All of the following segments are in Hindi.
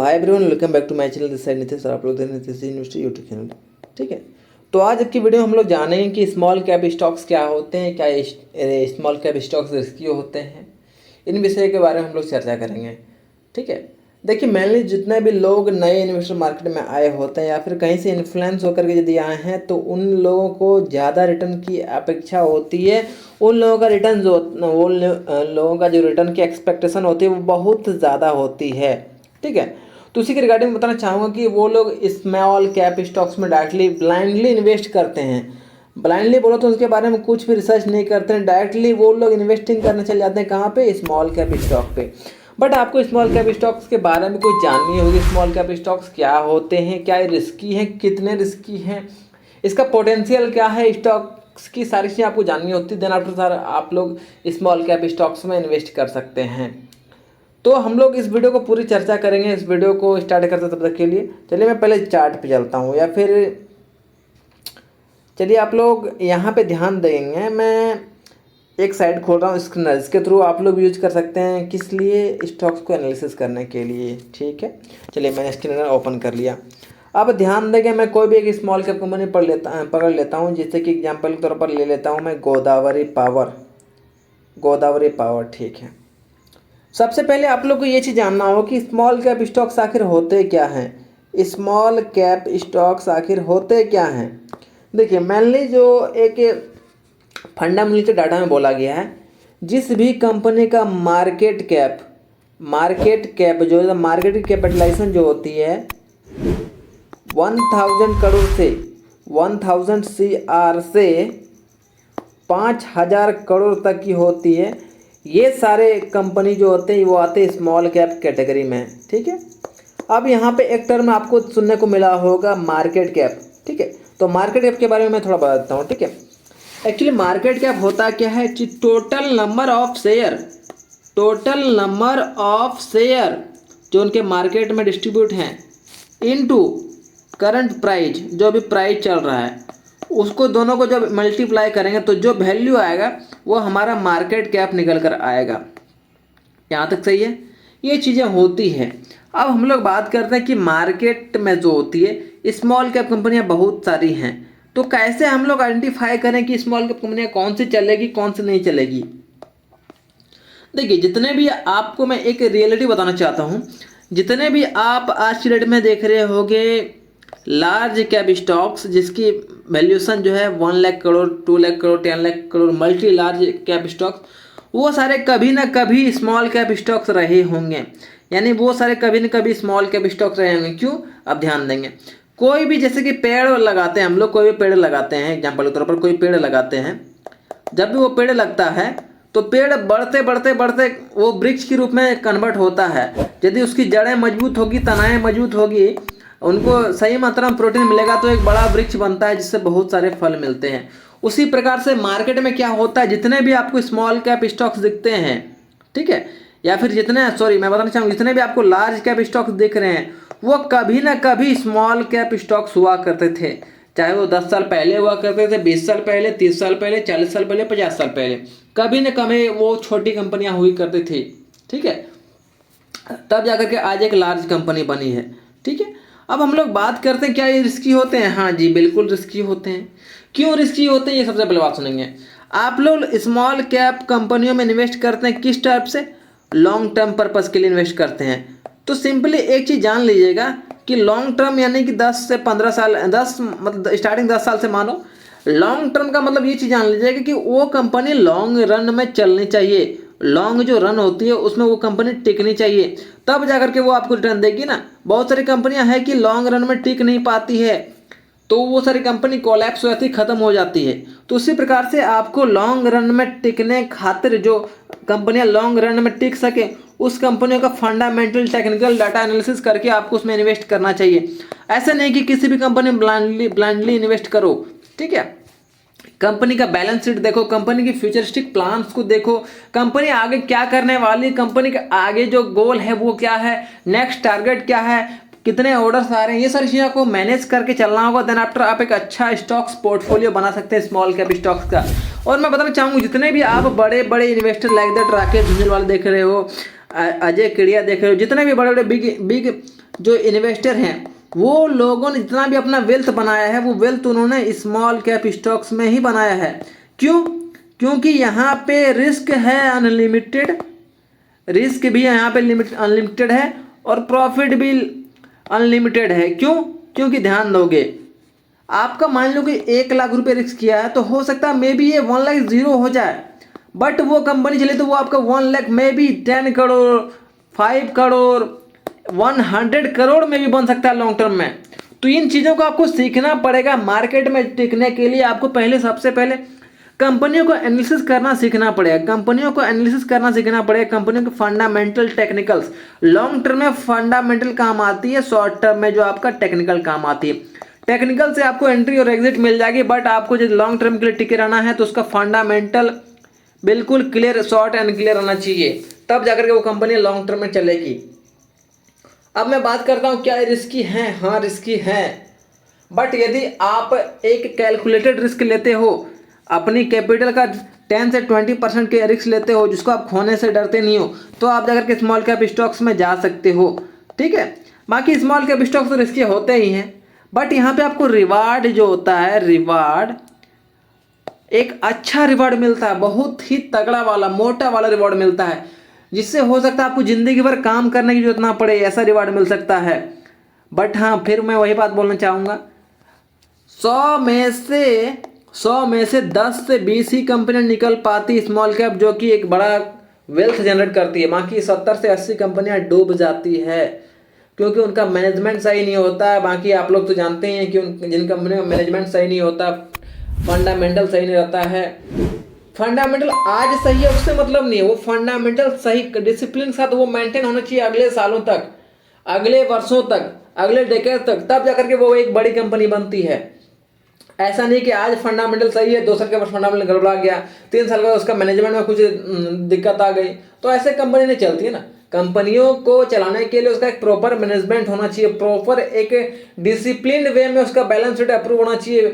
Hi everyone, welcome back to my channel. This side Nitish और आप लोग देख रहे हैं नितिश यूनिवर्सिटी यूट्यूब चैनल। ठीक है, तो आज की वीडियो हम लोग जानेंगे कि स्मॉल कैप स्टॉक्स क्या होते हैं, क्या स्मॉल कैप स्टॉक्स रिस्की होते हैं। इन विषय के बारे में हम लोग चर्चा करेंगे। ठीक है, देखिए मेनली जितने भी लोग नए इन्वेस्टर मार्केट में आए होते हैं या फिर कहीं से इन्फ्लुएंस होकर के यदि आए हैं तो उन लोगों को ज़्यादा रिटर्न की अपेक्षा होती है। उन लोगों का रिटर्न जो लोगों का जो रिटर्न की एक्सपेक्टेशन होती है वो बहुत ज़्यादा होती है। ठीक है, तो उसी के रिगार्डिंग बताना चाहूँगा कि वो लोग स्मॉल कैप स्टॉक्स में डायरेक्टली ब्लाइंडली इन्वेस्ट करते हैं। ब्लाइंडली बोलो तो उसके बारे में कुछ भी रिसर्च नहीं करते हैं, डायरेक्टली वो लोग इन्वेस्टिंग करने चले जाते हैं। कहाँ पे? स्मॉल कैप स्टॉक पे। बट आपको स्मॉल कैप स्टॉक्स के बारे में कुछ जाननी होगी। स्मॉल कैप स्टॉक्स क्या होते हैं, क्या ये रिस्की हैं, कितने रिस्की हैं, इसका पोटेंशियल क्या है, स्टॉक्स की सारी चीज़ें आपको जाननी होती है। देन आफ्टर सर आप लोग स्मॉल कैप स्टॉक्स में इन्वेस्ट कर सकते हैं। तो हम लोग इस वीडियो को पूरी चर्चा करेंगे। इस वीडियो को स्टार्ट करते तब तक के लिए चलिए मैं पहले चार्ट पे चलता हूँ, या फिर चलिए आप लोग यहाँ पे ध्यान देंगे। मैं एक साइट खोल रहा हूँ स्कैनर, इसके थ्रू आप लोग यूज कर सकते हैं। किस लिए? स्टॉक्स को एनालिसिस करने के लिए। ठीक है, चलिए मैंने स्कैनर ओपन कर लिया। अब ध्यान देंगे, मैं कोई भी एक स्मॉल कैप कंपनी पकड़ लेता हूँ। जैसे कि एग्जांपल के तौर पर ले लेता हूँ मैं गोदावरी पावर। ठीक है, सबसे पहले आप लोग को ये चीज़ जानना हो कि स्मॉल कैप स्टॉक्स आखिर होते क्या हैं। स्मॉल कैप स्टॉक्स आखिर होते क्या हैं? देखिए मेनली जो एक फंडामेंटल डाटा में बोला गया है, जिस भी कंपनी का मार्केट कैप जो है, मार्केट की कैपिटलाइजेशन जो होती है 1000 करोड़ से 1000 CR से 5000 करोड़ तक की होती है। ये सारे कंपनी जो होते हैं वो आते हैं स्मॉल कैप कैटेगरी में। ठीक है, अब यहाँ पे एक टर्म आपको सुनने को मिला होगा मार्केट कैप। ठीक है, तो मार्केट कैप के बारे में मैं थोड़ा बता देता हूँ। ठीक है, एक्चुअली मार्केट कैप होता क्या है कि टोटल नंबर ऑफ शेयर जो उनके मार्केट में डिस्ट्रीब्यूट हैं इनटू करंट प्राइस, जो भी प्राइस चल रहा है उसको दोनों को जब मल्टीप्लाई करेंगे तो जो वैल्यू आएगा वो हमारा मार्केट कैप निकल कर आएगा। यहाँ तक सही है? ये चीज़ें होती हैं। अब हम लोग बात करते हैं कि मार्केट में जो होती है स्मॉल कैप कंपनियाँ बहुत सारी हैं, तो कैसे हम लोग आइडेंटिफाई करें कि स्मॉल कैप कंपनियाँ कौन सी चलेगी कौन सी नहीं चलेगी। देखिए जितने भी आपको मैं एक रियलिटी बताना चाहता हूँ, जितने भी आप आज की डेट में देख रहे होंगे लार्ज कैप स्टॉक्स जिसकी वैल्यूएशन जो है 1 lakh crore, 2 lakh crore, 10 lakh crore, multi large cap stocks, वो सारे कभी ना कभी स्मॉल कैप स्टॉक्स रहे होंगे। यानी वो सारे कभी ना कभी स्मॉल कैप स्टॉक्स रहे होंगे। क्यों? अब ध्यान देंगे। कोई भी जैसे कि पेड़ लगाते हैं, हम लोग कोई भी पेड़ लगाते हैं, एग्जाम्पल के तौर पर कोई पेड़ लगाते हैं, जब भी वो पेड़ लगता है तो पेड़ बढ़ते बढ़ते बढ़ते वो वृक्ष के रूप में कन्वर्ट होता है। यदि उसकी जड़ें मजबूत होगी, तनाएं मजबूत होगी, उनको सही मात्रा में प्रोटीन मिलेगा तो एक बड़ा वृक्ष बनता है जिससे बहुत सारे फल मिलते हैं। उसी प्रकार से मार्केट में क्या होता है, जितने भी आपको स्मॉल कैप स्टॉक्स दिखते हैं, ठीक है, या फिर मैं बताना चाहूँगा जितने भी आपको लार्ज कैप स्टॉक्स दिख रहे हैं वो कभी ना कभी स्मॉल कैप स्टॉक्स हुआ करते थे। चाहे वो 10 साल पहले हुआ करते थे, 20 साल पहले, 30 साल पहले, 40 साल पहले, 50 साल पहले, कभी न कभी वो छोटी कंपनियां हुई करती थी। ठीक है, तब जाकर के आज एक लार्ज कंपनी बनी है। ठीक है, अब हम लोग बात करते हैं क्या ये रिस्की होते हैं? हाँ जी, बिल्कुल रिस्की होते हैं। क्यों रिस्की होते हैं ये सबसे पहले बात सुनेंगे। आप लोग स्मॉल कैप कंपनियों में इन्वेस्ट करते हैं किस टाइप से? लॉन्ग टर्म पर्पज़ के लिए इन्वेस्ट करते हैं। तो सिंपली एक चीज़ जान लीजिएगा कि लॉन्ग टर्म यानी कि 10 से 15 साल, 10 मतलब स्टार्टिंग 10 साल से मानो। लॉन्ग टर्म का मतलब ये चीज़ जान लीजिएगा कि वो कंपनी लॉन्ग रन में चलनी चाहिए। लॉन्ग जो रन होती है उसमें वो कंपनी टिकनी चाहिए, तब जाकर के वो आपको रिटर्न देगी ना। बहुत सारी कंपनियां हैं कि लॉन्ग रन में टिक नहीं पाती है, तो वो सारी कंपनी कोलैप्स हो जाती है, ख़त्म हो जाती है। तो उसी प्रकार से आपको लॉन्ग रन में टिकने खातिर जो कंपनियां लॉन्ग रन में टिक सके उस कंपनियों का फंडामेंटल टेक्निकल डाटा एनालिसिस करके आपको उसमें इन्वेस्ट करना चाहिए। ऐसा नहीं कि किसी भी कंपनी में ब्लाइंडली इन्वेस्ट करो। ठीक है, कंपनी का बैलेंस शीट देखो, कंपनी की फ्यूचरिस्टिक प्लान्स को देखो, कंपनी आगे क्या करने वाली, कंपनी का आगे जो गोल है वो क्या है, नेक्स्ट टारगेट क्या है, कितने ऑर्डर्स आ रहे हैं, ये सारी चीज़ों को मैनेज करके चलना होगा। देन आफ्टर आप एक अच्छा स्टॉक्स पोर्टफोलियो बना सकते हैं स्मॉल कैप स्टॉक्स का। और मैं बताना चाहूँगा जितने भी आप बड़े बड़े investor like that Rakesh Jhunjhunwala देख रहे हो, अजय केडिया देख रहे हो, जितने भी बड़े बड़े बिग जो इन्वेस्टर हैं वो लोगों ने जितना भी अपना वेल्थ बनाया है वो वेल्थ उन्होंने स्मॉल कैप स्टॉक्स में ही बनाया है। क्यों? क्योंकि यहाँ पे रिस्क है अनलिमिटेड, रिस्क भी यहाँ पे अनलिमिटेड है और प्रॉफिट भी अनलिमिटेड है। क्यों? क्योंकि ध्यान दोगे, आपका मान लो कि 1 लाख रुपए रिस्क किया है तो हो सकता है मे बी ये 1 लाख जीरो हो जाए, बट वो कंपनी चले तो वो आपका 1 लाख मे बी 10 करोड़ 5 करोड़ 100 करोड़ में भी बन सकता है लॉन्ग टर्म में। तो इन चीज़ों को आपको सीखना पड़ेगा। मार्केट में टिकने के लिए आपको सबसे पहले कंपनियों को एनालिसिस करना सीखना पड़ेगा, कंपनियों को एनालिसिस करना सीखना पड़ेगा, कंपनियों के फंडामेंटल टेक्निकल्स। लॉन्ग टर्म में फंडामेंटल काम आती है, शॉर्ट टर्म में जो आपका टेक्निकल काम आती है। टेक्निकल से आपको एंट्री और एग्जिट मिल जाएगी, बट आपको जो लॉन्ग टर्म के लिए टिके रहना है तो उसका फंडामेंटल बिल्कुल क्लियर, शॉर्ट एंड क्लियर रहना चाहिए, तब जाकर के वो कंपनी लॉन्ग टर्म में चलेगी। अब मैं बात करता हूँ क्या रिस्की है? हाँ रिस्की है, बट यदि आप एक कैलकुलेटेड रिस्क लेते हो, अपनी कैपिटल का 10 से 20% के रिस्क लेते हो जिसको आप खोने से डरते नहीं हो, तो आप जाकर के स्मॉल कैप स्टॉक्स में जा सकते हो। ठीक है, बाकी स्मॉल कैप स्टॉक्स तो रिस्की होते ही हैं, बट यहाँ पे आपको रिवार्ड जो होता है, रिवार्ड एक अच्छा रिवार्ड मिलता है, बहुत ही तगड़ा वाला मोटा वाला रिवार्ड मिलता है, जिससे हो सकता है आपको ज़िंदगी भर काम करने की जरूरत ना पड़े, ऐसा रिवार्ड मिल सकता है। बट हाँ, फिर मैं वही बात बोलना चाहूँगा, 100 में से 10 से 20 ही कंपनियां निकल पाती स्मॉल कैप जो कि एक बड़ा वेल्थ जनरेट करती है, बाकी 70 से 80 कंपनियां डूब जाती है क्योंकि उनका मैनेजमेंट सही नहीं होता है। बाकी आप लोग तो जानते ही हैं कि जिन कंपनियों का मैनेजमेंट सही नहीं होता, फंडामेंटल सही नहीं रहता है। फंडामेंटल आज सही है उससे मतलब नहीं है, वो फंडामेंटल सही डिसिप्लिन के साथ वो मेंटेन होना चाहिए अगले सालों तक, अगले वर्षों तक, अगले डेकेड तक, तब जाकर के वो एक बड़ी कंपनी बनती है। ऐसा नहीं कि आज फंडामेंटल सही है, 2 साल के बाद फंडामेंटल गड़बड़ा गया, 3 साल के बाद उसका मैनेजमेंट में कुछ दिक्कत आ गई, तो ऐसे कंपनी नहीं चलती है ना। कंपनियों को चलाने के लिए उसका एक प्रॉपर मैनेजमेंट होना चाहिए, प्रॉपर एक डिसिप्लिन वे में उसका बैलेंस शीट अप्रूव होना चाहिए,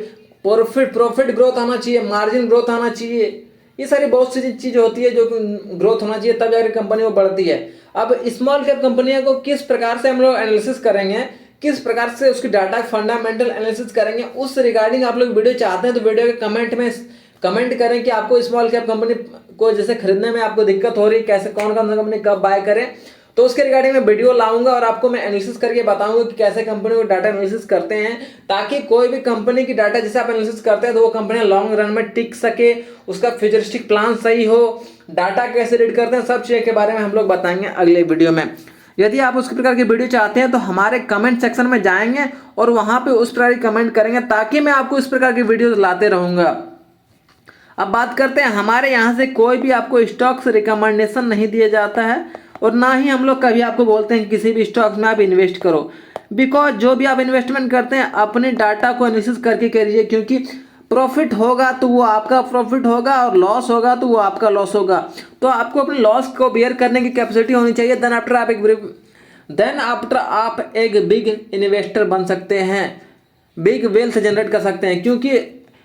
प्रॉफिट ग्रोथ आना चाहिए, मार्जिन ग्रोथ आना चाहिए, ये सारी बहुत सी चीज़ होती है जो ग्रोथ होना चाहिए, तब जाकर कंपनी वो बढ़ती है। अब स्मॉल कैप कंपनियों को किस प्रकार से हम लोग एनालिसिस करेंगे, किस प्रकार से उसकी डाटा फंडामेंटल एनालिसिस करेंगे, उस रिगार्डिंग आप लोग वीडियो चाहते हैं तो वीडियो के कमेंट में कमेंट करें कि आपको स्मॉल कैप कंपनी को जैसे खरीदने में आपको दिक्कत हो रही है, कैसे कौन सा कंपनी कब बाय करें, तो उसके रिगार्डिंग में वीडियो लाऊंगा और आपको मैं एनालिसिस करके बताऊंगा कि कैसे कंपनी को डाटा एनालिसिस करते हैं, ताकि कोई भी कंपनी की डाटा जैसे आप एनालिसिस करते हैं तो वो कंपनी लॉन्ग रन में टिक सके, उसका फ्यूचरिस्टिक प्लान सही हो, डाटा कैसे रीड करते हैं, सब चीज़ के बारे में हम लोग बताएंगे अगले वीडियो में। यदि आप उस प्रकार की वीडियो चाहते हैं तो हमारे कमेंट सेक्शन में जाएंगे और वहां पे उस प्रकार की कमेंट करेंगे, ताकि मैं आपको इस प्रकार की वीडियो लाते रहूँगा। अब बात करते हैं, हमारे यहाँ से कोई भी आपको स्टॉक्स रिकमेंडेशन नहीं दिया जाता है और ना ही हम लोग कभी आपको बोलते हैं किसी भी स्टॉक्स में आप इन्वेस्ट करो, बिकॉज जो भी आप इन्वेस्टमेंट करते हैं अपने डाटा को एनालिसिस करके करिए, क्योंकि प्रॉफिट होगा तो वो आपका प्रॉफिट होगा और लॉस होगा तो वो आपका लॉस होगा। तो आपको अपने लॉस को बियर करने की कैपेसिटी होनी चाहिए, देन आफ्टर आप एक बिग इन्वेस्टर बन सकते हैं, बिग वेल्थ जनरेट कर सकते हैं, क्योंकि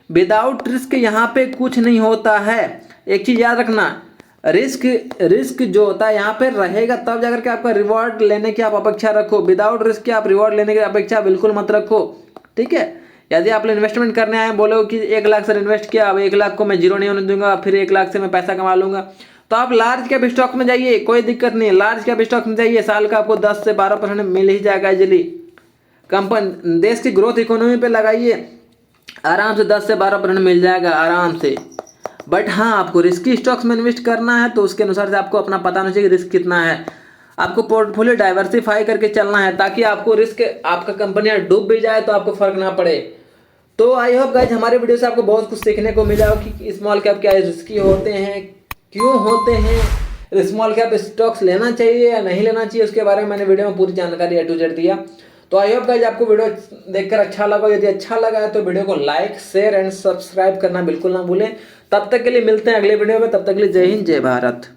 विदाउट रिस्क यहाँ पे कुछ नहीं होता है। एक चीज़ याद रखना, रिस्क जो होता है यहाँ पे रहेगा तब जाकर के आपका रिवॉर्ड लेने की आप अपेक्षा रखो, विदाउट रिस्क की आप रिवॉर्ड लेने की अपेक्षा बिल्कुल मत रखो। ठीक है, यदि आप इन्वेस्टमेंट करने आए, बोलो कि 1 लाख से इन्वेस्ट किया, अब 1 लाख को मैं जीरो नहीं होने दूंगा, फिर 1 लाख से मैं पैसा कमा लूंगा, तो आप लार्ज कैप स्टॉक में जाइए, कोई दिक्कत नहीं है, लार्ज कैप स्टॉक में जाइए, साल का आपको 10 से 12% मिल ही जाएगा इजीली। कंपनी देश की ग्रोथ इकोनॉमी पे लगाइए, आराम से 10 से 12% मिल जाएगा आराम से। बट हाँ, आपको रिस्की स्टॉक्स में इन्वेस्ट करना है तो उसके अनुसार से आपको अपना पता होना चाहिए कि रिस्क कितना है, आपको पोर्टफोलियो डाइवर्सिफाई करके चलना है, ताकि आपको रिस्क आपका कंपनियां डूब भी जाए तो आपको फर्क ना पड़े। तो आई होप गाइज हमारे वीडियो से आपको बहुत कुछ सीखने को मिला हो कि स्मॉल कैप क्या रिस्की होते हैं, क्यों होते हैं, स्मॉल कैप स्टॉक्स लेना चाहिए या नहीं लेना चाहिए, उसके बारे में मैंने वीडियो में पूरी जानकारी A to Z दिया। तो आई होप गाइज आपको वीडियो देखकर अच्छा लगा, यदि अच्छा लगा है तो वीडियो को लाइक शेयर एंड सब्सक्राइब करना बिल्कुल ना भूलें। तब तक के लिए मिलते हैं अगले वीडियो में, तब तक के लिए जय हिंद जय भारत।